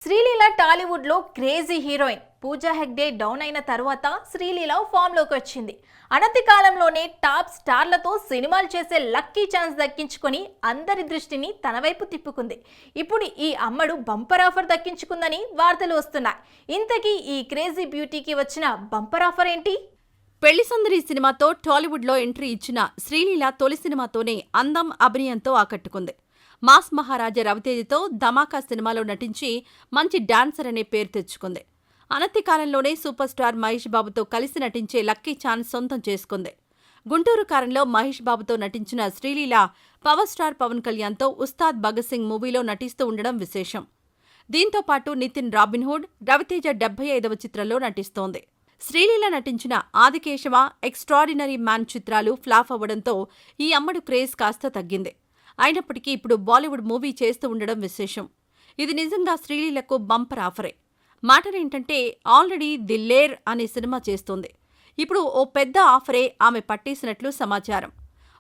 శ్రీలీల టాలీవుడ్ లో crazy heroine. Pooja Hegde down అయిన తర్వాత శ్రీలీల ఫామ్ లోకి వచ్చింది. అనతి కాలంలోనే టాప్ స్టార్లతో సినిమాలు చేసే లక్కీ ఛాన్స్ దక్కించుకొని అందరి దృష్టిని తన వైపు తిప్పుకుంది. ఇప్పుడు ఈ అమ్మడు బంపర్ ఆఫర్ దక్కించుకుందని వార్తలు వస్తున్నాయి. ఇంతకీ ఈ క్రేజీ బ్యూటీకి వచ్చిన బంపర్ ఆఫర్ ఏంటి? పెళ్లిసుందరి సినిమాతో టాలీవుడ్లో ఎంట్రీ ఇచ్చిన శ్రీలీల తొలి సినిమాతోనే అందం, అభినయంతో ఆకట్టుకుంది. మాస్ మహారాజా రవితేజతో ధమాకా సినిమాలో నటించి మంచి డాన్సర్ అనే పేరు తెచ్చుకుంది. అనతి కాలంలోనే సూపర్ స్టార్ మహేష్ బాబుతో కలిసి నటించే లక్కీ ఛాన్స్ సొంతం చేసుకుంది. గుంటూరు కారంలో మహేష్ బాబుతో నటించిన శ్రీలీల పవర్ స్టార్ పవన్ కళ్యాణ్తో ఉస్తాద్ భగత్ సింగ్ మూవీలో నటిస్తూ ఉండడం విశేషం. దీంతో పాటు నితిన్ రాబిన్హుడ్, రవితేజ 75వ చిత్రంలో నటిస్తోంది. శ్రీలీల నటించిన ఆదికేశవ, ఎక్స్ట్రాడినరీ మ్యాన్ చిత్రాలు ఫ్లాప్ అవ్వడంతో ఈ అమ్మడు క్రేజ్ కాస్త తగ్గింది. అయినప్పటికీ ఇప్పుడు బాలీవుడ్ మూవీ చేస్తూ ఉండడం విశేషం. ఇది నిజంగా శ్రీలీలకు బంపర్ ఆఫరే. మాటలేంటంటే ఆల్రెడీ దిల్లేర్ అనే సినిమా చేస్తోంది. ఇప్పుడు ఓ పెద్ద ఆఫరే ఆమె పట్టేసినట్లు సమాచారం.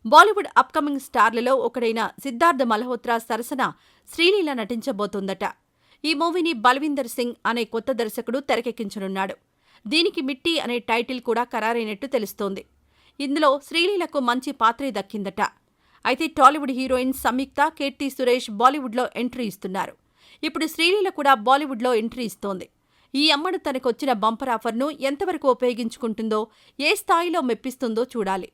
బాలీవుడ్ అప్కమింగ్ స్టార్లలో ఒకడైన సిద్ధార్థ్ మల్హోత్రా సరసన శ్రీలీల నటించబోతోందట. ఈ మూవీని బల్విందర్ సింగ్ అనే కొత్త దర్శకుడు తెరకెక్కించనున్నాడు. దీనికి మిట్టి అనే టైటిల్ కూడా ఖరారైనట్టు తెలుస్తోంది. ఇందులో శ్రీలీలకు మంచి పాత్రే దక్కిందట. అయితే టాలీవుడ్ హీరోయిన్ సంయుక్త, కీర్తి సురేష్ బాలీవుడ్లో ఎంట్రీ ఇస్తున్నారు. ఇప్పుడు శ్రీలీల కూడా బాలీవుడ్లో ఎంట్రీ ఇస్తోంది. ఈ అమ్మడు తనకొచ్చిన బంపర్ ఆఫర్ను ఎంతవరకు ఉపయోగించుకుంటుందో, ఏ స్థాయిలో మెప్పిస్తుందో చూడాలి.